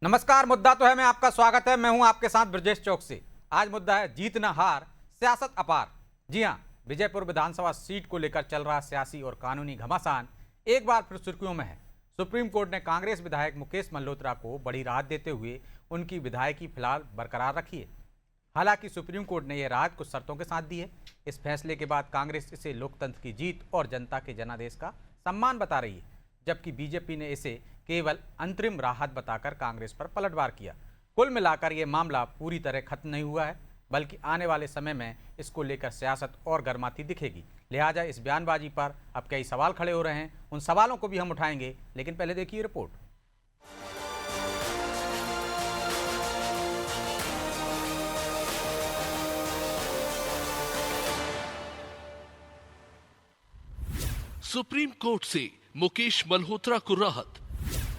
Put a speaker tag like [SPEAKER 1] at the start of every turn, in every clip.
[SPEAKER 1] नमस्कार। मुद्दा तो है मैं आपका स्वागत है। मैं हूं आपके साथ ब्रजेश चौकसी। आज मुद्दा है जीत न हार, सियासत अपार। जी हां, विजयपुर विधानसभा सीट को लेकर चल रहा सियासी और कानूनी घमासान एक बार फिर सुर्खियों में है। सुप्रीम कोर्ट ने कांग्रेस विधायक मुकेश मल्होत्रा को बड़ी राहत देते हुए उनकी विधायकी फिलहाल बरकरार रखी है। हालांकि सुप्रीम कोर्ट ने यह राहत कुछ शर्तों के साथ दी है। इस फैसले के बाद कांग्रेस इसे लोकतंत्र की जीत और जनता के जनादेश का सम्मान बता रही है, जबकि बीजेपी ने इसे केवल अंतरिम राहत बताकर कांग्रेस पर पलटवार किया। कुल मिलाकर यह मामला पूरी तरह खत्म नहीं हुआ है, बल्कि आने वाले समय में इसको लेकर सियासत और गर्माती दिखेगी। लिहाजा इस बयानबाजी पर अब कई सवाल खड़े हो रहे हैं। उन सवालों को भी हम उठाएंगे, लेकिन पहले देखिए रिपोर्ट।
[SPEAKER 2] सुप्रीम कोर्ट से मुकेश मल्होत्रा को राहत।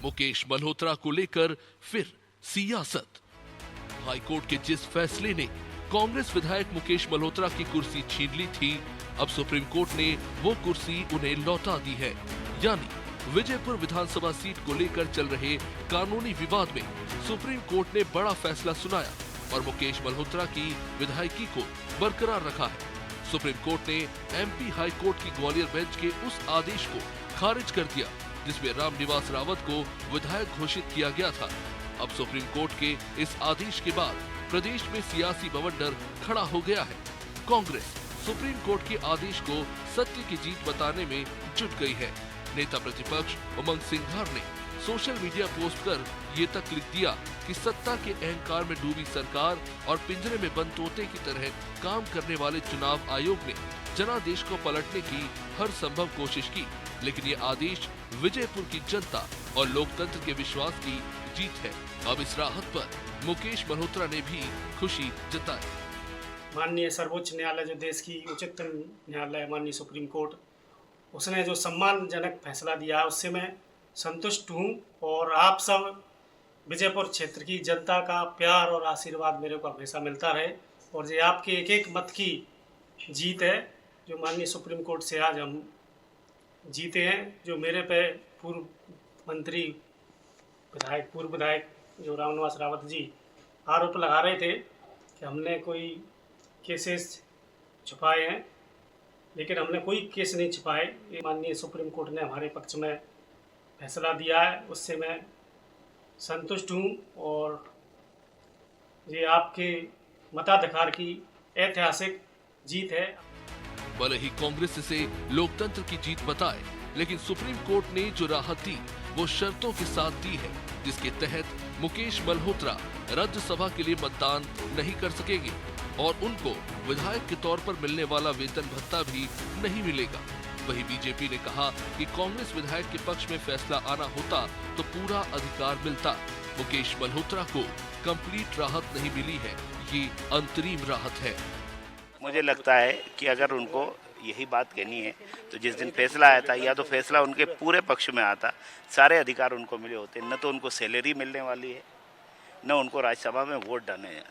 [SPEAKER 2] मुकेश मल्होत्रा को लेकर फिर सियासत। हाईकोर्ट के जिस फैसले ने कांग्रेस विधायक मुकेश मल्होत्रा की कुर्सी छीन ली थी, अब सुप्रीम कोर्ट ने वो कुर्सी उन्हें लौटा दी है। यानी विजयपुर विधानसभा सीट को लेकर चल रहे कानूनी विवाद में सुप्रीम कोर्ट ने बड़ा फैसला सुनाया और मुकेश मल्होत्रा की विधायकी को बरकरार रखा है। सुप्रीम कोर्ट ने एमपी हाई कोर्ट की ग्वालियर बेंच के उस आदेश को खारिज कर दिया जिसमें रामनिवास रावत को विधायक घोषित किया गया था। अब सुप्रीम कोर्ट के इस आदेश के बाद प्रदेश में सियासी बवंडर खड़ा हो गया है। कांग्रेस सुप्रीम कोर्ट के आदेश को सत्य की जीत बताने में जुट गई है। नेता प्रतिपक्ष उमंग सिंघार ने सोशल मीडिया पोस्ट कर ये तक लिख दिया कि सत्ता के अहंकार में डूबी सरकार और पिंजरे में बंद तोते की तरह काम करने वाले चुनाव आयोग ने जनादेश को पलटने की हर संभव कोशिश की, लेकिन ये आदेश विजयपुर की जनता और लोकतंत्र के विश्वास की जीत है। अब इस राहत पर मुकेश मल्होत्रा ने भी खुशी जताई।
[SPEAKER 3] माननीय सर्वोच्च न्यायालय, जो देश की उच्चतम न्यायालय माननीय सुप्रीम कोर्ट, उसने जो सम्मानजनक फैसला दिया है उससे मैं संतुष्ट हूँ। और आप सब विजयपुर क्षेत्र की जनता का प्यार और आशीर्वाद मेरे को हमेशा मिलता रहे और ये आपके एक एक मत की जीत है जो माननीय सुप्रीम कोर्ट से आज हम जीते हैं। जो मेरे पे पूर्व मंत्री पूर्व विधायक जो रामनिवास रावत जी आरोप लगा रहे थे कि हमने कोई केसेस छुपाए हैं, लेकिन हमने कोई केस नहीं छुपाए। ये माननीय सुप्रीम कोर्ट ने हमारे पक्ष में फैसला दिया है, उससे मैं संतुष्ट हूँ और ये आपके मताधिकार की ऐतिहासिक जीत है।
[SPEAKER 2] भले ही कांग्रेस इसे लोकतंत्र की जीत बताए, लेकिन सुप्रीम कोर्ट ने जो राहत दी वो शर्तों के साथ दी है, जिसके तहत मुकेश मल्होत्रा राज्यसभा के लिए मतदान नहीं कर सकेंगे और उनको विधायक के तौर पर मिलने वाला वेतन भत्ता भी नहीं मिलेगा। वहीं बीजेपी ने कहा कि कांग्रेस विधायक के पक्ष में फैसला आना होता तो पूरा अधिकार मिलता। मुकेश मल्होत्रा को कंप्लीट राहत नहीं मिली है, ये अंतरिम राहत है।
[SPEAKER 4] मुझे लगता है कि अगर उनको यही बात कहनी है तो जिस दिन फैसला आया था या तो फैसला उनके पूरे पक्ष में आता, सारे अधिकार उनको मिले होते। न तो उनको सैलरी मिलने वाली है, न उनको राज्यसभा में वोट डालने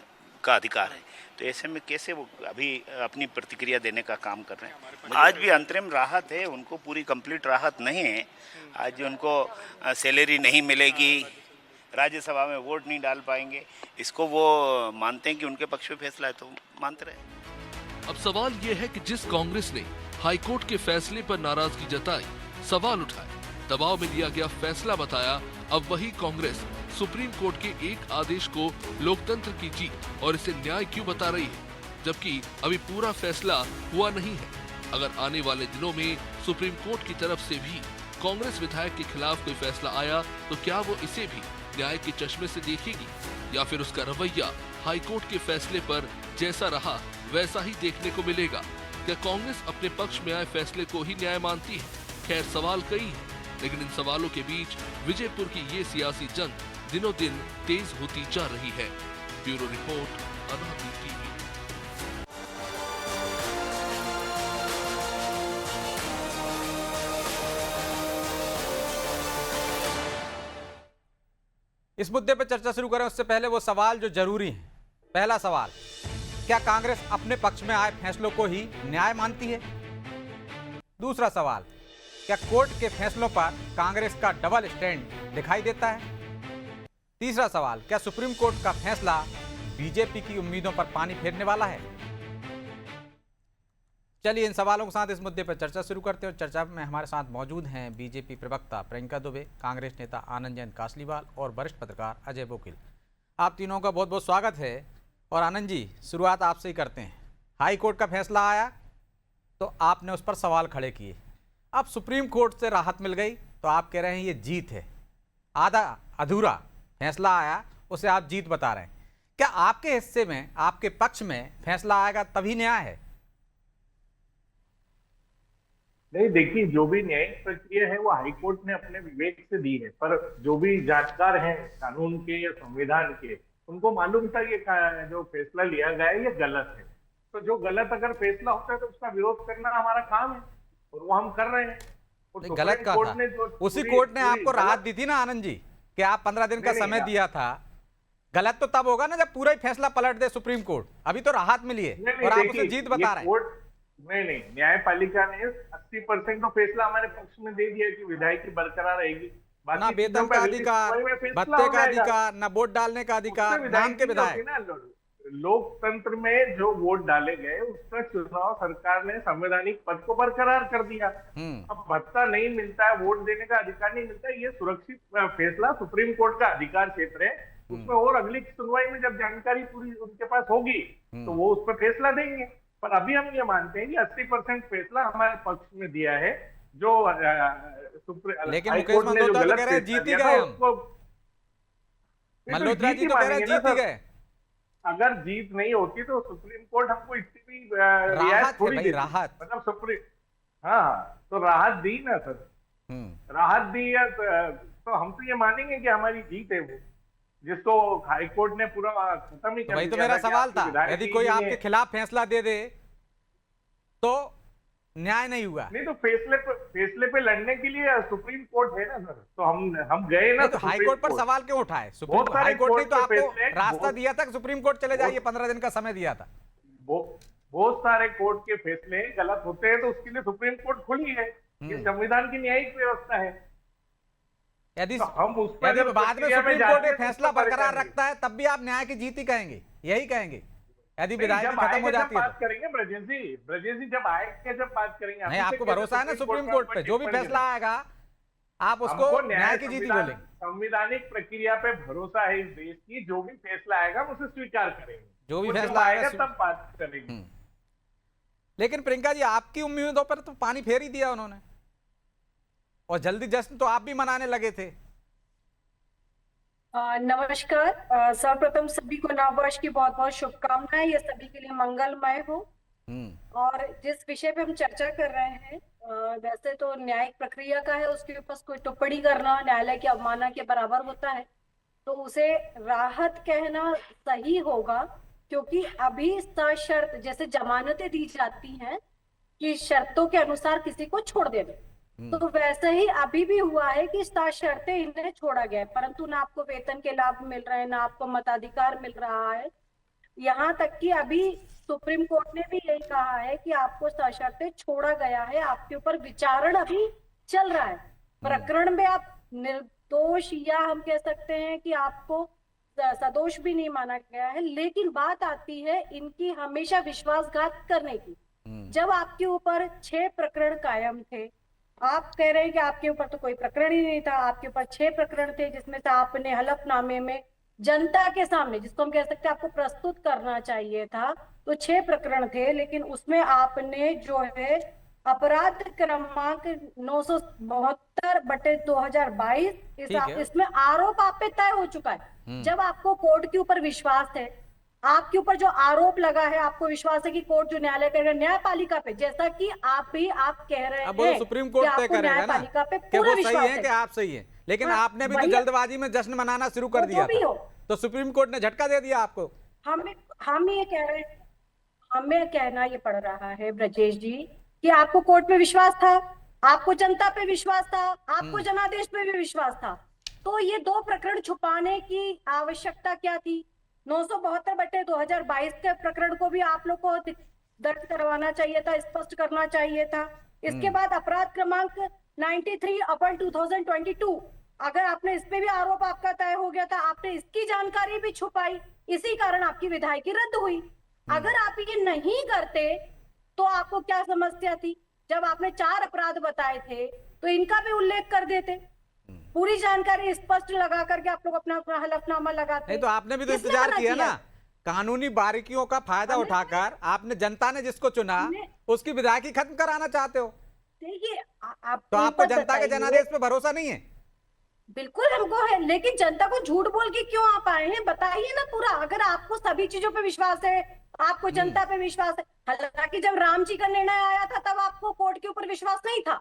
[SPEAKER 4] का अधिकार है। तो ऐसे में कैसे वो अभी अपनी प्रतिक्रिया देने का काम कर रहे हैं। आज भी अंतरिम राहत है, उनको पूरी कंप्लीट राहत नहीं है। आज उनको सैलरी नहीं मिलेगी, राज्यसभा में वोट नहीं डाल पाएंगे, इसको वो मानते हैं कि उनके पक्ष में फैसला है तो मानते रहे।
[SPEAKER 2] अब सवाल ये है कि जिस कांग्रेस ने हाईकोर्ट के फैसले पर नाराजगी जताई, सवाल उठाए, दबाव में लिया गया फैसला बताया, अब वही कांग्रेस सुप्रीम कोर्ट के एक आदेश को लोकतंत्र की जीत और इसे न्याय क्यों बता रही है, जबकि अभी पूरा फैसला हुआ नहीं है। अगर आने वाले दिनों में सुप्रीम कोर्ट की तरफ से भी कांग्रेस विधायक के खिलाफ कोई फैसला आया तो क्या वो इसे भी न्याय के चश्मे से देखेगी या फिर उसका रवैया हाईकोर्ट के फैसले पर जैसा रहा वैसा ही देखने को मिलेगा। क्या कांग्रेस अपने पक्ष में आए फैसले को ही न्याय मानती है? खैर, सवाल कई हैं, लेकिन इन सवालों के बीच विजयपुर की ये सियासी जंग दिनों दिन तेज होती जा रही है। ब्यूरो रिपोर्ट, अनादि टीवी।
[SPEAKER 1] इस मुद्दे पर चर्चा शुरू करें उससे पहले वो सवाल जो जरूरी हैं। पहला सवाल, क्या कांग्रेस अपने पक्ष में आए फैसलों को ही न्याय मानती है? दूसरा सवाल, क्या कोर्ट के फैसलों पर कांग्रेस का डबल स्टैंड दिखाई देता है? तीसरा सवाल, क्या सुप्रीम कोर्ट का फैसला बीजेपी की उम्मीदों पर पानी फेरने वाला है? चलिए इन सवालों के साथ इस मुद्दे पर चर्चा शुरू करते हैं। और चर्चा में हमारे साथ मौजूद हैं बीजेपी प्रवक्ता प्रियंका दुबे, कांग्रेस नेता आनंद जैन कासलीवाल और वरिष्ठ पत्रकार अजय बोकिल। आप तीनों का बहुत बहुत स्वागत है। और आनंद जी, शुरुआत आपसे ही करते हैं। हाई कोर्ट का फैसला आया तो आपने उस पर सवाल खड़े किए। अब सुप्रीम कोर्ट से राहत मिल गई तो आप कह रहे हैं ये जीत है। आधा अधूरा फैसला आया उसे आप जीत बता रहे हैं। क्या आपके हिस्से में, आपके पक्ष में फैसला आएगा तभी न्याय है?
[SPEAKER 5] नहीं, देखिए, जो भी न्यायिक प्रक्रिया है वो हाईकोर्ट ने अपने विवेक से दी है, पर जो भी जानकार हैं कानून के या संविधान के, उनको मालूम था ये जो फैसला लिया गया है ये गलत है। तो जो गलत अगर फैसला होता है तो उसका विरोध करना हमारा काम है और वो हम कर रहे हैं।
[SPEAKER 1] नहीं, गलत कहा था। उसी कोर्ट ने आपको राहत दी थी ना आनंद जी, कि आप 15 दिन का समय दिया था। गलत तो तब होगा ना जब पूरा ही फैसला पलट दे सुप्रीम कोर्ट। अभी तो राहत मिली है और आप उसे जीत बता रहे हैं।
[SPEAKER 5] नहीं, न्यायपालिका ने 80% तो फैसला हमारे पक्ष में दे दिया कि विधायिकी बरकरार रहेगी।
[SPEAKER 1] ना वेतन का अधिकार, भत्ते का अधिकार, ना वोट डालने का अधिकार, नाम के विधायक।
[SPEAKER 5] लोकतंत्र में जो वोट डाले गए उसका चुनाव सरकार ने संवैधानिक पद को बरकरार कर दिया। अब भत्ता नहीं मिलता है, वोट देने का अधिकार नहीं मिलता है, ये सुरक्षित फैसला सुप्रीम कोर्ट का अधिकार क्षेत्र है। उसमें और अगली सुनवाई में जब जानकारी पूरी उनके पास होगी तो वो उस पर फैसला देंगे। पर अभी हम ये मानते हैं कि 80% फैसला हमारे पक्ष में दिया है। जो
[SPEAKER 1] लेकिन मुकेश मल्होत्रा तो कह रहे हैं जीत ही गए हम। मल्होत्रा जी तो कह रहे हैं जीत ही गए।
[SPEAKER 5] अगर जीत नहीं होती तो सुप्रीम कोर्ट हमको इतनी भी
[SPEAKER 1] राहत थोड़ी देती, राहत
[SPEAKER 5] मतलब सुप्रीम तो राहत दी ना सर, राहत दी है तो हम तो ये मानेंगे कि हमारी जीत है वो, जिसको हाईकोर्ट ने पूरा खत्म ही कर दिया।
[SPEAKER 1] वही तो मेरा सवाल था, यदि कोई आपके खिलाफ फैसला दे दे तो न्याय नहीं हुआ।
[SPEAKER 5] नहीं तो फैसले पे लड़ने के लिए सुप्रीम कोर्ट है ना सर, तो हम गए ना।
[SPEAKER 1] तो हाई कोर्ट पर सवाल क्यों उठाए? सुप्रीम हाई कोर्ट ने तो आपको रास्ता दिया था कि सुप्रीम कोर्ट चले जाइए, 15 दिन का समय दिया था।
[SPEAKER 5] बहुत सारे कोर्ट के फैसले गलत होते हैं तो उसके लिए सुप्रीम कोर्ट खुली है। ये संविधान की न्यायिक व्यवस्था है।
[SPEAKER 1] यदि
[SPEAKER 5] हम
[SPEAKER 1] बाद में सुप्रीम कोर्ट ये फैसला बरकरार रखता है तब भी आप न्याय की जीत ही कहेंगे, यही कहेंगे? यदि विधायिका खत्म हो जाती है
[SPEAKER 5] बात करेंगे ब्रजेश जी जब आएंगे, जब बात करेंगे।
[SPEAKER 1] नहीं, आपको भरोसा है ना सुप्रीम कोर्ट पे, जो भी फैसला आएगा आप उसको न्याय की जीत ही बोलेंगे।
[SPEAKER 5] संवैधानिक प्रक्रिया पे भरोसा है इस देश की, जो भी फैसला आएगा हम उसे स्वीकार करेंगे।
[SPEAKER 1] जो भी फैसला आएगा
[SPEAKER 5] तब बात करेंगे।
[SPEAKER 1] लेकिन प्रियंका जी, आपकी उम्मीदों पर तो पानी फेर ही दिया उन्होंने, और जल्दी जश्न तो आप भी मनाने लगे थे।
[SPEAKER 6] नमस्कार। सर्वप्रथम सभी को नववर्ष की बहुत बहुत शुभकामनाएं। ये सभी के लिए मंगलमय हो। और जिस विषय पे हम चर्चा कर रहे हैं, वैसे तो न्यायिक प्रक्रिया का है, उसके ऊपर कोई टिप्पणी करना न्यायालय की अवमानना के बराबर होता है, तो उसे राहत कहना सही होगा। क्योंकि अभी सशर्त जैसे जमानतें दी जाती हैं कि शर्तों के अनुसार किसी को छोड़ देना, तो वैसे ही अभी भी हुआ है कि सशर्ते इन्हें छोड़ा गया है, परंतु ना आपको वेतन के लाभ मिल रहे हैं, ना आपको मताधिकार मिल रहा है। यहाँ तक कि अभी सुप्रीम कोर्ट ने भी यही कहा है कि आपको सशर्ते छोड़ा गया है, आपके ऊपर विचारण अभी चल रहा है। प्रकरण में आप निर्दोष या हम कह सकते हैं कि आपको सदोष भी नहीं माना गया है। लेकिन बात आती है इनकी हमेशा विश्वासघात करने की। जब आपके ऊपर 6 प्रकरण कायम थे, आप कह रहे हैं कि आपके ऊपर तो कोई प्रकरण ही नहीं था, आपके ऊपर 6 प्रकरण थे, जिसमें से आपने हलफनामे में जनता के सामने, जिसको हम कह सकते हैं आपको प्रस्तुत करना चाहिए था, तो 6 प्रकरण थे। लेकिन उसमें आपने जो है अपराध क्रमांक 972/2022 इसमें आरोप आप पे तय हो चुका है। जब आपको कोर्ट के ऊपर विश्वास है, आपके ऊपर जो आरोप लगा है, आपको विश्वास है कि कोर्ट जो न्यायालय करेगा न्यायपालिका पे, जैसा कि आप कह रहे हैं
[SPEAKER 1] सुप्रीम कोर्ट तय करेगा ना कि वो सही है कि आप सही है। लेकिन आपने भी तो जल्दबाजी में जश्न मनाना शुरू कर दिया था, तो सुप्रीम कोर्ट ने झटका दे दिया आपको।
[SPEAKER 6] हम ये कह रहे हैं, हमें कहना ये पड़ रहा है ब्रजेश जी कि आपको कोर्ट पे विश्वास था, आपको जनता पे विश्वास था, आपको जनादेश पे भी विश्वास था, तो ये 2 प्रकरण छुपाने की आवश्यकता क्या थी? 972/2022 के प्रकरण को भी आप लोग को दर्ज करवाना चाहिए था, स्पष्ट करना चाहिए था। इसके बाद अपराध क्रमांक 93/2022 अगर आपने इस पे भी आरोप आपका तय हो गया था, आपने इसकी जानकारी भी छुपाई, इसी कारण आपकी विधायकी रद्द हुई। अगर आप ये नहीं करते तो आपको क्या समस्या थी? जब आपने 4 अपराध बताए थे तो इनका भी उल्लेख कर देते, पूरी जानकारी स्पष्ट लगा करके आप लोग अपना हलफनामा लगाते।
[SPEAKER 1] नहीं तो आपने भी तो
[SPEAKER 6] किसने
[SPEAKER 1] इंतजार
[SPEAKER 6] मना
[SPEAKER 1] किया ना, कानूनी बारीकियों का फायदा उठाकर आपने, जनता ने जिसको चुना उसकी विधायकी खत्म कराना चाहते हो।
[SPEAKER 6] देखिए आप
[SPEAKER 1] तो आपको जनता के जनादेश पे भरोसा नहीं है?
[SPEAKER 6] बिल्कुल हमको है, लेकिन जनता को झूठ बोल के क्यों आप आए हैं? बताइए ना पूरा। अगर आपको सभी चीजों पे विश्वास है, आपको जनता पे विश्वास है, हालांकि जब राम जी का निर्णय आया था तब आपको कोर्ट के ऊपर विश्वास नहीं था।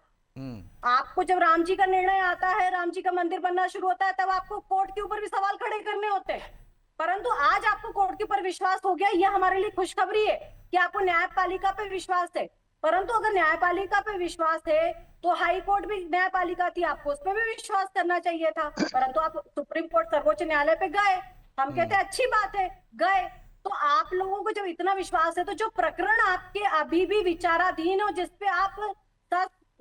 [SPEAKER 6] आपको जब राम जी का निर्णय आता है, राम जी का मंदिर बनना शुरू होता है, तब आपको कोर्ट के ऊपर भी सवाल खड़े करने होते हैं। परंतु आज आपको कोर्ट के ऊपर विश्वास हो गया, यह हमारे लिए खुशखबरी है कि आपको न्यायपालिका पे विश्वास है। परंतु अगर न्यायपालिका पे विश्वास है तो हाई कोर्ट भी न्यायपालिका थी, आपको उस पर भी विश्वास करना चाहिए था। परंतु आप सुप्रीम कोर्ट, सर्वोच्च न्यायालय पे गए। हम कहते हैं अच्छी बात है, गए। तो आप लोगों को जब इतना विश्वास है तो जो प्रकरण आपके अभी भी विचाराधीन हो, जिसपे आप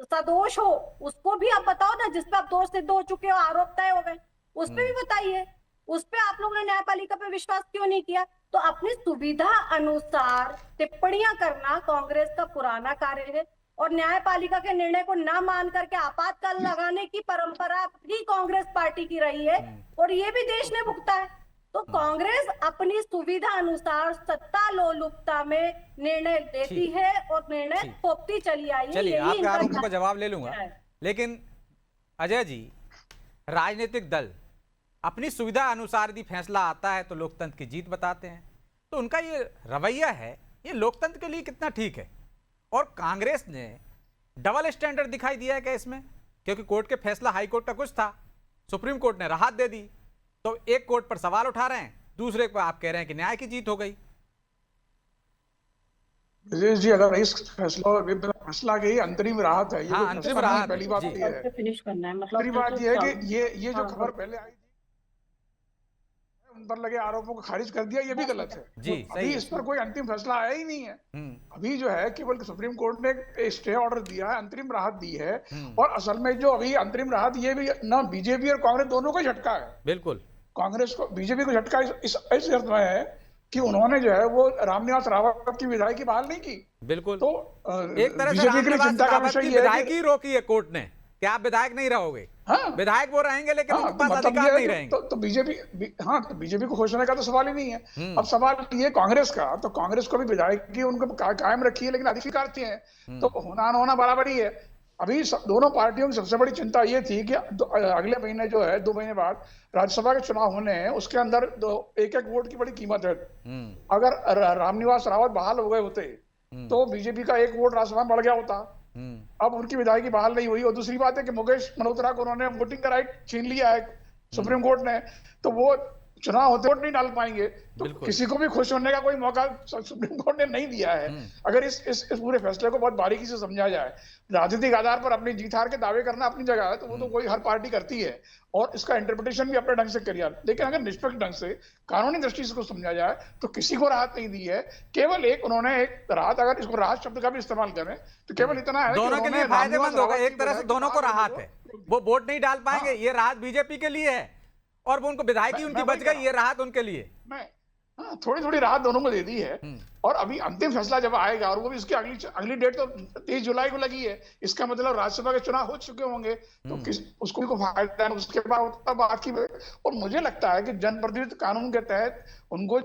[SPEAKER 6] सदोष हो, उसको भी आप बताओ ना। जिसपे आप दोष सिद्ध हो चुके हो, आरोप तय हो गए, उस पे भी बताइए। उस पे आप लोगों ने न्यायपालिका पे विश्वास क्यों नहीं किया? तो अपनी सुविधा अनुसार टिप्पणियां करना कांग्रेस का पुराना कार्य है, और न्यायपालिका के निर्णय को न मान करके आपातकाल लगाने की परंपरा भी कांग्रेस पार्टी की रही है, और ये भी देश ने भुगता है। तो कांग्रेस अपनी सुविधा अनुसार सत्ता लोलुपता में निर्णय लेती है और निर्णय थोपती चली आई है।
[SPEAKER 1] चलिए,
[SPEAKER 6] यही
[SPEAKER 1] आपके
[SPEAKER 6] इनका
[SPEAKER 1] आरोपों का जवाब ले लूंगा, लेकिन अजय जी, राजनीतिक दल अपनी सुविधा अनुसार यदि फैसला आता है तो लोकतंत्र की जीत बताते हैं, तो उनका ये रवैया है, ये लोकतंत्र के लिए कितना ठीक है? और कांग्रेस ने डबल स्टैंडर्ड दिखाई दिया है क्या इसमें? क्योंकि कोर्ट के फैसला हाई कोर्ट का कुछ था, सुप्रीम कोर्ट ने राहत दे दी, तो एक कोर्ट पर सवाल उठा रहे हैं, दूसरे पर आप कह रहे हैं कि न्याय की जीत हो गई।
[SPEAKER 7] ब्रजेश जी, अगर इस फैसला की अंतरिम राहत है, ये
[SPEAKER 1] हाँ,
[SPEAKER 7] कोई
[SPEAKER 1] अंतरिम
[SPEAKER 7] फैसला नहीं,
[SPEAKER 1] राहत
[SPEAKER 7] पहली
[SPEAKER 1] है,
[SPEAKER 7] बात
[SPEAKER 1] जी।
[SPEAKER 7] तो ये है।
[SPEAKER 6] फिनिश करना है, मतलब
[SPEAKER 7] दूसरी बात ये है कि ये जो
[SPEAKER 6] हाँ,
[SPEAKER 7] खबर पहले आई थी, उन पर लगे आरोपों को खारिज कर दिया, ये भी गलत है।
[SPEAKER 1] जी,
[SPEAKER 7] अभी
[SPEAKER 1] सही
[SPEAKER 7] इस पर कोई अंतिम फैसला आया ही नहीं है। अभी जो है केवल सुप्रीम कोर्ट ने एक स्टे ऑर्डर दिया है, अंतरिम राहत दी है, और असल में जो अभी अंतरिम राहत, ये भी ना बीजेपी और कांग्रेस दोनों को झटका है।
[SPEAKER 1] बिल्कुल, कांग्रेस
[SPEAKER 7] को, बीजेपी को झटका इस अर्थ में है कि उन्होंने जो है वो रामनिवास रावत की विधायकी बहाल नहीं की।
[SPEAKER 1] बिल्कुल,
[SPEAKER 7] तो
[SPEAKER 1] एक तरह से
[SPEAKER 7] बीजेपी के लिए
[SPEAKER 1] रामनिवास
[SPEAKER 7] चिंता का
[SPEAKER 1] रावत की
[SPEAKER 7] विषय ये है
[SPEAKER 1] विधायकी
[SPEAKER 7] कि
[SPEAKER 1] रोकी है कोर्ट ने कि आप विधायक नहीं रहोगे।
[SPEAKER 7] हाँ,
[SPEAKER 1] विधायक वो रहेंगे, लेकिन
[SPEAKER 7] हाँ,
[SPEAKER 1] उनके पास
[SPEAKER 7] मतलब
[SPEAKER 1] अधिकार नहीं
[SPEAKER 7] ये
[SPEAKER 1] रहेंगे।
[SPEAKER 7] तो बीजेपी को खुश होने का तो सवाल ही नहीं है। अब सवाल ये कांग्रेस का, तो कांग्रेस को भी विधायकी उनको कायम रखी है, लेकिन अधिकार थी है, तो होना न होना बराबरी है। अभी दोनों पार्टियों की सबसे बड़ी चिंता ये थी कि अगले महीने जो है 2 महीने बाद राज्यसभा के चुनाव होने हैं, उसके अंदर एक वोट की बड़ी कीमत है। अगर रामनिवास रावत बहाल हो गए होते तो बीजेपी का 1 वोट राज्यसभा में बढ़ गया होता। अब उनकी विधायकी बहाल नहीं हुई, और दूसरी बात है कि मुकेश मल्होत्रा को उन्होंने वोटिंग का राइट छीन लिया है सुप्रीम कोर्ट ने, तो वो चुनाव होते वोट नहीं डाल पाएंगे। तो किसी को भी खुश होने का कोई मौका सुप्रीम कोर्ट ने नहीं दिया है। अगर इस पूरे फैसले को बहुत बारीकी से समझा जाए, राजनीतिक आधार पर अपनी जीत हार के दावे करना अपनी जगह है, तो वो तो कोई हर पार्टी करती है, और इसका इंटरप्रिटेशन भी अपने ढंग से करिए, लेकिन अगर निष्पक्ष ढंग से कानूनी दृष्टि से इसको समझा जाए तो किसी को राहत नहीं दी है। केवल उन्होंने एक राहत, अगर इसको राहत शब्द का भी इस्तेमाल करें तो केवल इतना है
[SPEAKER 1] दोनों के लिए फायदेमंद होगा। एक तरह से दोनों को राहत है, वो वोट नहीं डाल पाएंगे, ये राहत बीजेपी के लिए है, और वो उनको विधायकी उनकी बच गई, ये राहत उनके लिए।
[SPEAKER 7] थोड़ी थोड़ी राहत दोनों को दे दी है। और अभी अंतिम फैसला जब आएगा, और वो भी इसकी अगली डेट तो 23 जुलाई को लगी है, इसका मतलब राज्यसभा के चुनाव हो चुके होंगे, तो उसको फायदा है, उसके बाद बात की। और मुझे लगता है कि जनप्रतिनिधित्व कानून के तहत उनको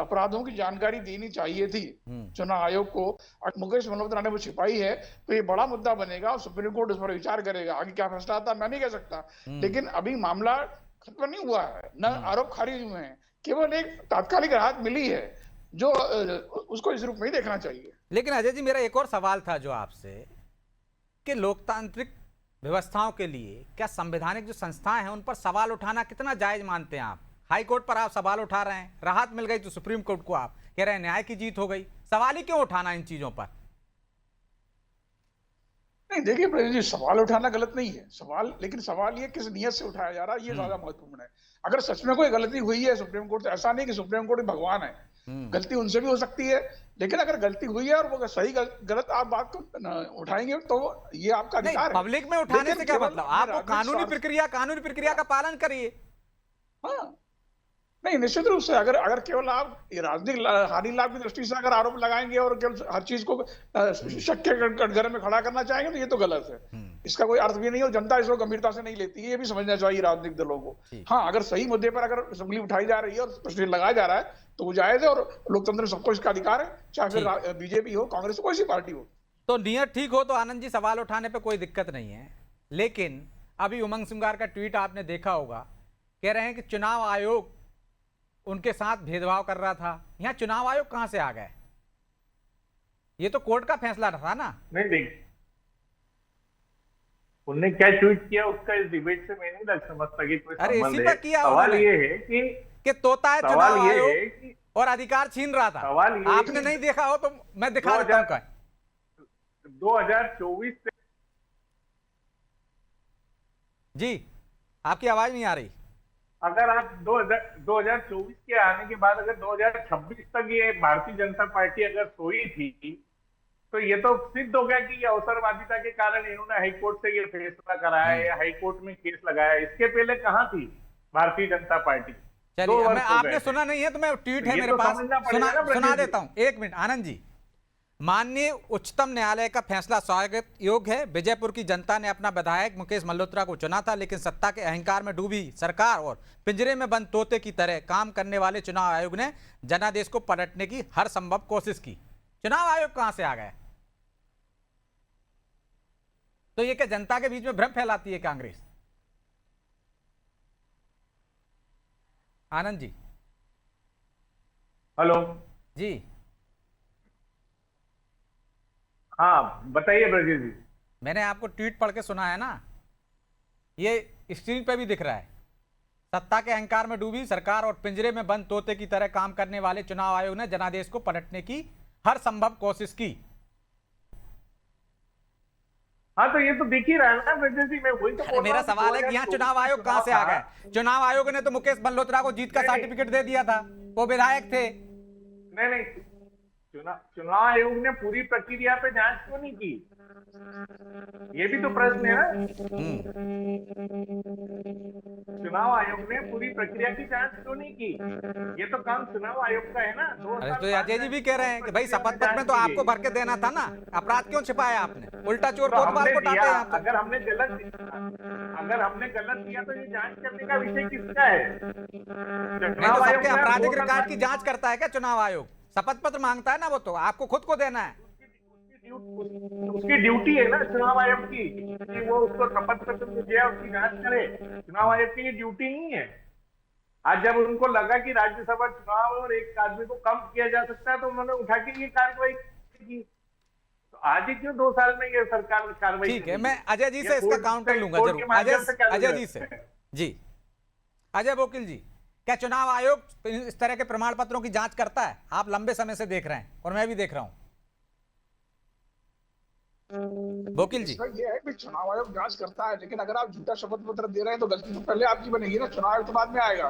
[SPEAKER 7] अपराधों की जानकारी देनी चाहिए थी चुनाव आयोग को। मुकेश मल्होत्रा ने वो छिपाई है, तो ये बड़ा मुद्दा बनेगा और सुप्रीम कोर्ट उस पर विचार करेगा। आगे क्या फैसला आता है मैं नहीं कह सकता, लेकिन अभी मामला खत्म नहीं हुआ है, न आरोप खारिज हुए हैं, केवल एक तात्कालिक राहत मिली है, जो उसको इस रूप में ही देखना चाहिए।
[SPEAKER 1] लेकिन अजय जी, मेरा एक और सवाल था जो आपसे, कि लोकतांत्रिक व्यवस्थाओं के लिए क्या संवैधानिक जो संस्थाएं हैं उन पर सवाल उठाना कितना जायज मानते हैं आप? हाई कोर्ट पर आप सवाल उठा रहे हैं, राहत मिल गई तो सुप्रीम कोर्ट को आप कह रहे हैं न्याय की जीत हो गई, सवाल ही क्यों उठाना इन चीजों पर?
[SPEAKER 7] नहीं देखिए ब्रजेश जी, सवाल उठाना गलत नहीं है सवाल, लेकिन सवाल ये किस नियत से उठाया जा रहा है ये ज्यादा महत्वपूर्ण है। अगर सच में कोई गलती हुई है सुप्रीम कोर्ट, तो ऐसा नहीं कि सुप्रीम कोर्ट भगवान है, गलती उनसे भी हो सकती है। लेकिन अगर गलती हुई है और वो सही गलत आप बात को उठाएंगे तो ये आपका
[SPEAKER 1] नहीं,
[SPEAKER 7] अधिकार है।
[SPEAKER 1] पब्लिक में उठाने
[SPEAKER 7] लेकिन
[SPEAKER 1] से क्या
[SPEAKER 7] केवल
[SPEAKER 1] मतलब,
[SPEAKER 7] अपने
[SPEAKER 1] आपको
[SPEAKER 7] राजनीतिक
[SPEAKER 1] कानूनी प्रक्रिया का पालन करिए।
[SPEAKER 7] हाँ, नहीं निश्चित रूप से अगर अगर केवल आप राजनीतिक हानि लाभ की दृष्टि से अगर आरोप लगाएंगे और केवल हर चीज को शक के कटघरे में खड़ा करना चाहेंगे तो ये तो गलत है। इसका कोई अर्थ भी नहीं, और जनता इसको गंभीरता से नहीं लेती, ये भी समझना चाहिए राजनीतिक दलों को। हाँ, अगर सही मुद्दे पर अगर उंगली उठाई जा रही है और प्रश्न लगाया जा रहा है तो वो जायज है, और लोकतंत्र में सबको इसका अधिकार है, चाहे फिर बीजेपी हो, कांग्रेस हो, कोई सी पार्टी हो।
[SPEAKER 1] तो नियत ठीक हो तो आनंद जी सवाल उठाने पे कोई दिक्कत नहीं है, लेकिन अभी उमंग सिंगार का ट्वीट आपने देखा होगा, कह रहे हैं कि चुनाव आयोग उनके साथ भेदभाव कर रहा था। यहाँ चुनाव आयोग कहां से आ गए? ये तो कोर्ट का फैसला था ना।
[SPEAKER 5] नहीं देख, उनने क्या ट्वीट किया उसका इस डिबेट से मैं नहीं लग समझता कि कोई
[SPEAKER 1] अरे
[SPEAKER 5] संबंध
[SPEAKER 1] इसी
[SPEAKER 5] है।
[SPEAKER 1] पर किया
[SPEAKER 5] सवाल
[SPEAKER 1] उन्होंने
[SPEAKER 5] ये है कि
[SPEAKER 1] तोता है
[SPEAKER 5] सवाल
[SPEAKER 1] चुनाव
[SPEAKER 5] ये है
[SPEAKER 1] आयोग
[SPEAKER 5] कि
[SPEAKER 1] और अधिकार छीन रहा था।
[SPEAKER 5] सवाल ये है
[SPEAKER 1] आपने
[SPEAKER 5] कि
[SPEAKER 1] नहीं देखा हो तो मैं दिखा देता हूं क्या।
[SPEAKER 5] 2024 से
[SPEAKER 1] जी, आपकी आवाज नहीं आ रही।
[SPEAKER 5] अगर आप 2024 के आने के बाद अगर 2026 तक ये भारतीय जनता पार्टी अगर सोई थी तो ये तो सिद्ध हो गया कि ये अवसरवादिता के कारण इन्होंने हाईकोर्ट से ये फैसला कराया या हाईकोर्ट में केस लगाया। इसके पहले कहां थी भारतीय जनता पार्टी?
[SPEAKER 1] चलिए, मैं आपने सुना नहीं है तो मैं ट्वीट है मेरे पास, सुना देता हूं। एक मिनट आनंद जी। माननीय उच्चतम न्यायालय का फैसला स्वागत योग्य है। विजयपुर की जनता ने अपना विधायक मुकेश मल्होत्रा को चुना था, लेकिन सत्ता के अहंकार में डूबी सरकार और पिंजरे में बंद तोते की तरह काम करने वाले चुनाव आयोग ने जनादेश को पलटने की हर संभव कोशिश की। चुनाव आयोग कहां से आ गया? तो ये क्या जनता के बीच में भ्रम फैलाती है कांग्रेस? आनंद जी।
[SPEAKER 5] हेलो
[SPEAKER 1] जी,
[SPEAKER 5] हाँ बताइए ब्रजेश जी।
[SPEAKER 1] मैंने आपको ट्वीट पढ़ के सुना है ना, ये स्क्रीन पे भी दिख रहा है। सत्ता के अहंकार में डूबी सरकार और पिंजरे में बंद तोते की तरह काम करने वाले चुनाव आयोग ने जनादेश को पलटने की हर संभव कोशिश की।
[SPEAKER 5] हाँ तो ये तो दिख ही रहा है ना ब्रजेश जी, मैं वही तो बोल रहा हूं।
[SPEAKER 1] मेरा सवाल है कि यहाँ चुनाव आयोग कहां से आ गए? चुनाव आयोग ने तो मुकेश मल्होत्रा को जीत का सर्टिफिकेट दे दिया था, वो विधायक थे।
[SPEAKER 5] नहीं, चुनाव आयोग ने पूरी प्रक्रिया पे जांच क्यों नहीं की? ये भी तो प्रश्न है ना। चुनाव आयोग ने पूरी प्रक्रिया की जांच क्यों नहीं की? ये तो काम चुनाव आयोग का है ना।
[SPEAKER 1] अरे तो अजय जी भी कह रहे हैं कि भाई शपथ पत्र में तो आपको भर के देना था ना, अपराध क्यों छिपाया आपने? उल्टा चोर कोतवाल को डांटे यहाँ तो।
[SPEAKER 5] अगर हमने गलत किया तो ये जांच करने का विषय किसका है?
[SPEAKER 1] नहीं तो सबके आपराधिक रिकॉर्ड की जांच करता है क्या चुनाव आयोग? शपथ पत्र मांगता है ना, वो तो आपको खुद को देना है।
[SPEAKER 5] उसकी ड्यूटी है ना चुनाव आयोग की कि वो उसको शपथ पत्र दिया उसकी जांच करे। चुनाव आयोग की ये ड्यूटी नहीं है। आज जब उनको लगा कि राज्यसभा चुनाव और एक आदमी को कम किया जा सकता है तो उन्होंने उठा के ये कार्रवाई की। तो आज ही क्यों 2 साल में ये सरकार कार्रवाई?
[SPEAKER 1] ठीक है, मैं अजय जी से इसका काउंटर लूंगा जरूर। अजय जी से जी, अजय वकील जी, क्या चुनाव आयोग इस तरह के प्रमाण पत्रों की जांच करता है? आप लंबे समय से देख रहे हैं और मैं भी देख रहा हूं। वकील जी,
[SPEAKER 7] ये है कि चुनाव आयोग जांच करता है, लेकिन अगर आप झूठा शपथ पत्र दे रहे हैं तो गलती तो पहले आपकी बनेगी ना, चुनाव आयोग तो बाद में आएगा।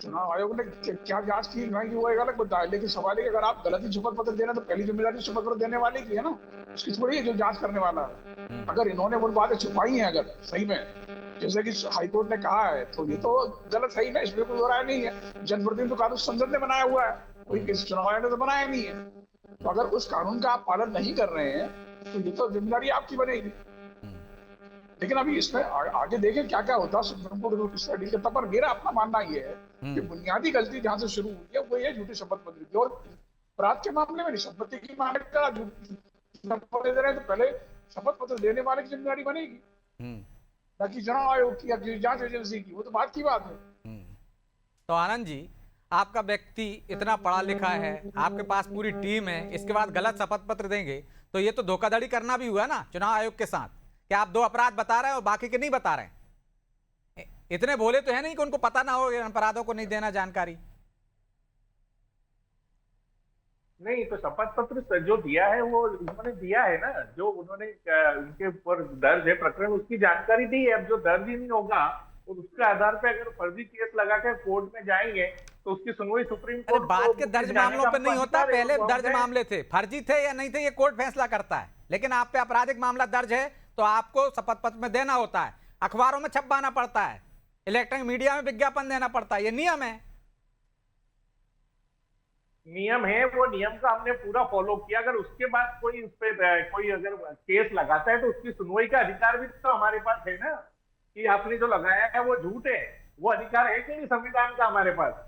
[SPEAKER 7] चुनाव आयोग ने क्या जांच की नहीं की वो एक अलग मुद्दा है, लेकिन सवाल है कि अगर आप गलत ही शपथ पत्र दे रहे हैं तो पहली जिम्मेदारी शपथ पत्र देने वाले की है ना, उसकी थोड़ी है जो जांच करने वाला है। अगर इन्होंने वो बातें छुपाई हैं अगर सही में, जैसे कि हाईकोर्ट ने कहा है, तो ये तो गलत सही में, इसमें कोई राय नहीं है। जनप्रतिनिधि तो कानून संसद ने बनाया हुआ है, कोई किसी चुनाव आयोग ने तो बनाया नहीं है। तो अगर उस कानून का आप पालन नहीं कर रहे हैं तो ये तो जिम्मेदारी आपकी बनेगी। लेकिन अभी इसमें आगे देखें क्या क्या होता है सुप्रीम कोर्ट स्टडी के तब पर। मेरा अपना मानना ये है कि बुनियादी गलती जहां से शुरू हुई है वो ये झूठी शपथ पत्र की, और अपराध के मामले में नहीं, संपत्ति की मामले दे रहे हैं तो पहले शपथ पत्र देने वाले की जिम्मेदारी बनेगी, ताकि चुनाव आयोग की या जांच एजेंसी की, वो तो बात की बात है।
[SPEAKER 1] तो आनंद जी, आपका व्यक्ति इतना पढ़ा लिखा है, आपके पास पूरी टीम है, इसके बाद गलत शपथ पत्र देंगे तो ये तो धोखाधड़ी करना भी हुआ ना चुनाव आयोग के साथ, कि आप 2 अपराध बता रहे हैं और बाकी के नहीं बता रहे हैं। इतने भोले तो है नहीं कि उनको पता ना हो अपराधों को नहीं देना जानकारी।
[SPEAKER 5] नहीं, तो शपथ पत्र जो दिया है वो उन्होंने दिया है ना, जो उन्होंने उनके ऊपर दर्ज है प्रकरण, उसकी जानकारी दी है। अब जो दर्ज ही नहीं होगा और उसके आधार पे अगर फर्जी केस लगा के कोर्ट में जाएंगे तो उसकी सुनवाई सुप्रीम
[SPEAKER 1] अरे
[SPEAKER 5] कोर्ट
[SPEAKER 1] बात के दर्ज मामलों पे नहीं होता, पहले दर्ज मामले थे, फर्जी थे या नहीं थे ये कोर्ट फैसला करता है। लेकिन आप पे आपराधिक मामला दर्ज है तो आपको शपथ पत्र में देना होता है, अखबारों में छपवाना पड़ता है, इलेक्ट्रॉनिक मीडिया में विज्ञापन देना पड़ता है, ये नियम है।
[SPEAKER 5] नियम है, वो नियम का हमने पूरा फॉलो किया। अगर उसके बाद कोई उस पे कोई अगर केस लगाता है तो उसकी सुनवाई का अधिकार भी तो हमारे पास है ना, कि आपने जो लगाया है वो झूठ है, वो अधिकार है कि नहीं संविधान का हमारे पास।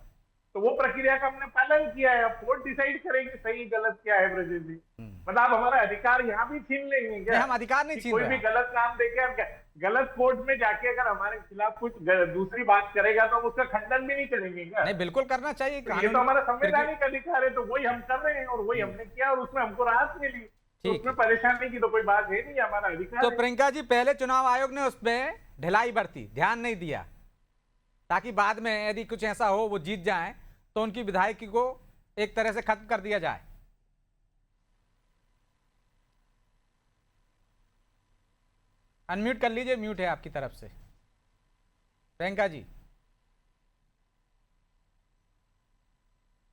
[SPEAKER 5] तो वो प्रक्रिया का हमने पालन किया है। अब कोर्ट डिसाइड करेगी सही गलत क्या है। ब्रजेश जी, मतलब आप हमारा अधिकार यहाँ भी छीन लेंगे क्या?
[SPEAKER 1] हम अधिकार नहीं छीन
[SPEAKER 5] कोई
[SPEAKER 1] रहे
[SPEAKER 5] भी गलत काम देके हम गलत कोर्ट में जाके अगर हमारे खिलाफ कुछ दूसरी बात करेगा तो हम उसका खंडन भी नहीं करेंगे क्या?
[SPEAKER 1] नहीं, बिल्कुल करना चाहिए।
[SPEAKER 5] ये तो हमारा संवैधानिक अधिकार है, तो वही हम कर रहे हैं और वही हमने किया और उसमें हमको राहत मिली, तो उसमें परेशानी की तो कोई बात है नहीं, हमारा अधिकार
[SPEAKER 1] तो
[SPEAKER 5] है।
[SPEAKER 1] प्रियंका जी, पहले चुनाव आयोग ने उसमें ढिलाई बरती, ध्यान नहीं दिया, ताकि बाद में यदि कुछ ऐसा हो वो जीत जाए तो उनकी विधायकी को एक तरह से खत्म कर दिया जाए। अनम्यूट कर लीजिए, म्यूट है आपकी तरफ से प्रियंका जी,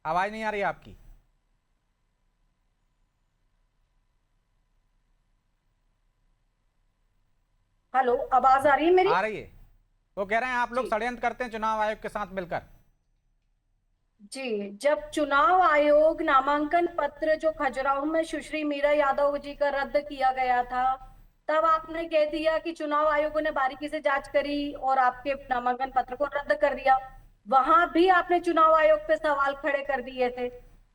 [SPEAKER 1] आवाज नहीं आ रही आपकी।
[SPEAKER 6] हेलो, आवाज आ रही है मेरी?
[SPEAKER 1] आ रही है। वो कह रहे हैं आप लोग षड्यंत्र करते हैं चुनाव आयोग के साथ मिलकर।
[SPEAKER 6] जी, जब चुनाव आयोग नामांकन पत्र जो खजुराहो में सुश्री मीरा यादव जी का रद्द किया गया था, तब आपने कह दिया कि चुनाव आयोग ने बारीकी से जांच करी और आपके नामांकन पत्र को रद्द कर दिया। वहां भी आपने चुनाव आयोग पे सवाल खड़े कर दिए थे।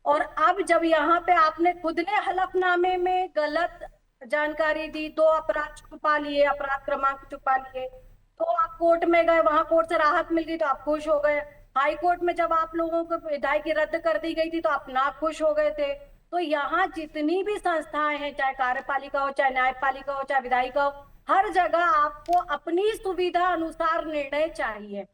[SPEAKER 6] और अब जब यहाँ पे आपने खुद ने हलफनामे में गलत जानकारी दी, 2 अपराध छुपा लिए, अपराध क्रमांक छुपा लिए, तो आप कोर्ट में गए, वहां कोर्ट से राहत मिल गई तो आप खुश हो गए। हाई कोर्ट में जब आप लोगों को विधायकी रद्द कर दी गई थी तो आप ना खुश हो गए थे। तो यहाँ जितनी भी संस्थाएं हैं, चाहे कार्यपालिका हो, चाहे न्यायपालिका हो, चाहे विधायिका हो, हर जगह आपको अपनी सुविधा अनुसार निर्णय चाहिए।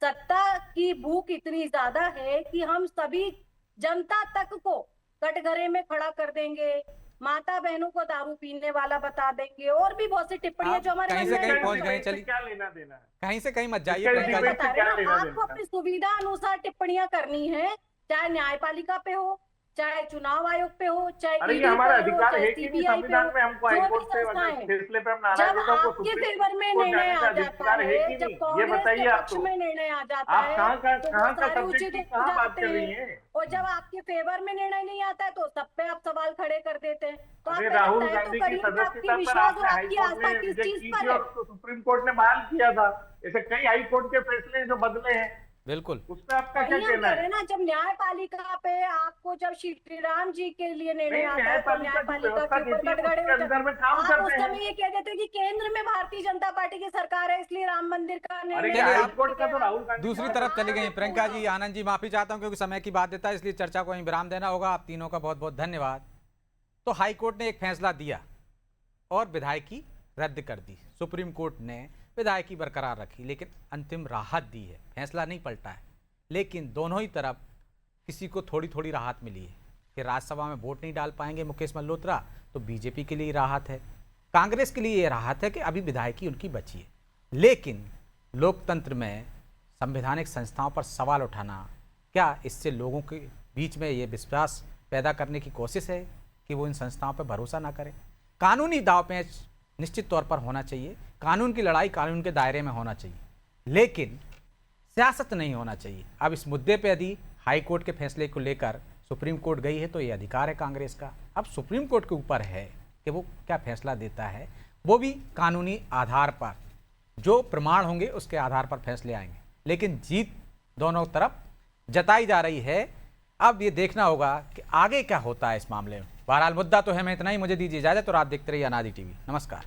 [SPEAKER 6] सत्ता की भूख इतनी ज्यादा है कि हम सभी जनता तक को कटघरे में खड़ा कर देंगे, माता बहनों को दारू पीने वाला बता देंगे, और भी बहुत सी टिप्पणियां जो हमारे
[SPEAKER 1] कहीं से कहीं पहुंच गए। चलिए,
[SPEAKER 5] क्या लेना देना है,
[SPEAKER 1] कहीं से कहीं मत जाइए
[SPEAKER 5] इसका
[SPEAKER 1] प्रियंका जी।
[SPEAKER 5] डिबेट से क्या लेना
[SPEAKER 6] आपको
[SPEAKER 5] देना?
[SPEAKER 6] अपनी सुविधा अनुसार टिप्पणियां करनी है, चाहे न्यायपालिका पे हो, चाहे चुनाव आयोग पे हो, चाहे
[SPEAKER 5] अरे ये
[SPEAKER 6] ईडी
[SPEAKER 5] हमारा
[SPEAKER 6] पे हो,
[SPEAKER 5] अधिकार
[SPEAKER 6] चाहे
[SPEAKER 5] है कि नहीं
[SPEAKER 6] सीबीआई पे
[SPEAKER 5] संविधान
[SPEAKER 6] हो,
[SPEAKER 5] में हमको
[SPEAKER 6] जो भी
[SPEAKER 5] हाईकोर्ट से
[SPEAKER 6] संस्थाएं,
[SPEAKER 5] फैसले पे हम नाराज
[SPEAKER 6] जब
[SPEAKER 5] होता हमको
[SPEAKER 6] आपके
[SPEAKER 5] सुप्रीम
[SPEAKER 6] फेवर में
[SPEAKER 5] कोर्ट
[SPEAKER 6] निर्णय
[SPEAKER 5] जाने का
[SPEAKER 6] आ जाता
[SPEAKER 5] अधिकार है
[SPEAKER 6] है,
[SPEAKER 5] कि
[SPEAKER 6] जब
[SPEAKER 5] नहीं? ये
[SPEAKER 6] कांग्रेस
[SPEAKER 5] बताइए
[SPEAKER 6] के
[SPEAKER 5] आप
[SPEAKER 6] पक्ष
[SPEAKER 5] तो।
[SPEAKER 6] में निर्णय आ जाता
[SPEAKER 5] आप
[SPEAKER 6] है
[SPEAKER 5] कहाँ का
[SPEAKER 6] तो वो
[SPEAKER 5] कहाँ का
[SPEAKER 6] सारे
[SPEAKER 5] सब्जेक्ट
[SPEAKER 6] उचित
[SPEAKER 5] की
[SPEAKER 6] हो
[SPEAKER 5] कहाँ बात
[SPEAKER 6] जाते
[SPEAKER 5] कर रही
[SPEAKER 6] हैं,
[SPEAKER 5] है?
[SPEAKER 6] और जब आपके फेवर में निर्णय नहीं आता है तो सब पे आप सवाल खड़े कर देते हैं। तो आप
[SPEAKER 5] अरे
[SPEAKER 6] पहले
[SPEAKER 5] राहुल
[SPEAKER 6] तय तो
[SPEAKER 5] गांधी की
[SPEAKER 6] करिए कि आपकी
[SPEAKER 5] सदस्यता पर
[SPEAKER 6] विश्वास और
[SPEAKER 5] आपने
[SPEAKER 6] आपकी
[SPEAKER 5] हाईकोर्ट
[SPEAKER 6] आस्था
[SPEAKER 5] में
[SPEAKER 6] किस
[SPEAKER 5] रिजेक्ट
[SPEAKER 6] चीज
[SPEAKER 5] की
[SPEAKER 6] पर
[SPEAKER 5] थी
[SPEAKER 6] है।
[SPEAKER 5] और उसको सुप्रीम कोर्ट ने बहाल किया था। ऐसे कई हाईकोर्ट के फैसले हैं जो बदले हैं,
[SPEAKER 1] बिल्कुल।
[SPEAKER 5] उसमें आपका क्या
[SPEAKER 6] वही हम
[SPEAKER 5] कहना
[SPEAKER 6] कह रहे
[SPEAKER 5] है?
[SPEAKER 6] हैं ना, जब न्यायपालिका पे आपको जब श्री राम जी के लिए निर्णय
[SPEAKER 5] नहीं,
[SPEAKER 6] आता है तो
[SPEAKER 5] न्यायपालिका जो
[SPEAKER 6] न्यायपालिका
[SPEAKER 5] व्यवस्था
[SPEAKER 6] के ऊपर
[SPEAKER 5] देती है
[SPEAKER 6] कटघरे
[SPEAKER 5] उसके
[SPEAKER 6] हो
[SPEAKER 5] अंदर में
[SPEAKER 6] जाते
[SPEAKER 5] काम
[SPEAKER 6] आप उस
[SPEAKER 5] करते हैं।
[SPEAKER 6] समय ये कह देते कि केंद्र में भारतीय जनता पार्टी की सरकार है इसलिए राम मंदिर का
[SPEAKER 5] अरे
[SPEAKER 6] निर्णय
[SPEAKER 5] ये
[SPEAKER 1] चलिए, आप
[SPEAKER 5] हाईकोर्ट का तो राहुल गांधी
[SPEAKER 1] दूसरी तरफ चली गई प्रियंका जी। आनंद जी, माफी चाहता हूं क्योंकि समय की बाध्यता है, इसलिए चर्चा को वहीं विराम देना होगा। आप तीनों का बहुत बहुत धन्यवाद। तो हाई कोर्ट ने एक फैसला दिया और विधायकी रद्द कर दी, सुप्रीम कोर्ट ने विधायकी बरकरार रखी, लेकिन अंतिम राहत दी है, फैसला नहीं पलटा है। लेकिन दोनों ही तरफ किसी को थोड़ी थोड़ी राहत मिली है कि राज्यसभा में वोट नहीं डाल पाएंगे मुकेश मल्होत्रा, तो बीजेपी के लिए राहत है, कांग्रेस के लिए ये राहत है कि अभी विधायकी उनकी बची है। लेकिन लोकतंत्र में संवैधानिक संस्थाओं पर सवाल उठाना, क्या इससे लोगों के बीच में ये विश्वास पैदा करने की कोशिश है कि वो इन संस्थाओं पर भरोसा ना करें? कानूनी दांवपेच निश्चित तौर पर होना चाहिए, कानून की लड़ाई कानून के दायरे में होना चाहिए, लेकिन सियासत नहीं होना चाहिए। अब इस मुद्दे पे यदि हाई कोर्ट के फैसले को लेकर सुप्रीम कोर्ट गई है तो ये अधिकार है कांग्रेस का। अब सुप्रीम कोर्ट के ऊपर है कि वो क्या फैसला देता है, वो भी कानूनी आधार पर, जो प्रमाण होंगे उसके आधार पर फैसले आएंगे। लेकिन जीत दोनों तरफ जताई जा रही है। अब ये देखना होगा कि आगे क्या होता है इस मामले में। बहरहाल मुद्दा तो है, मैं इतना ही, मुझे दीजिए इजाजत और आप देखते रहिए अनादि टीवी। नमस्कार।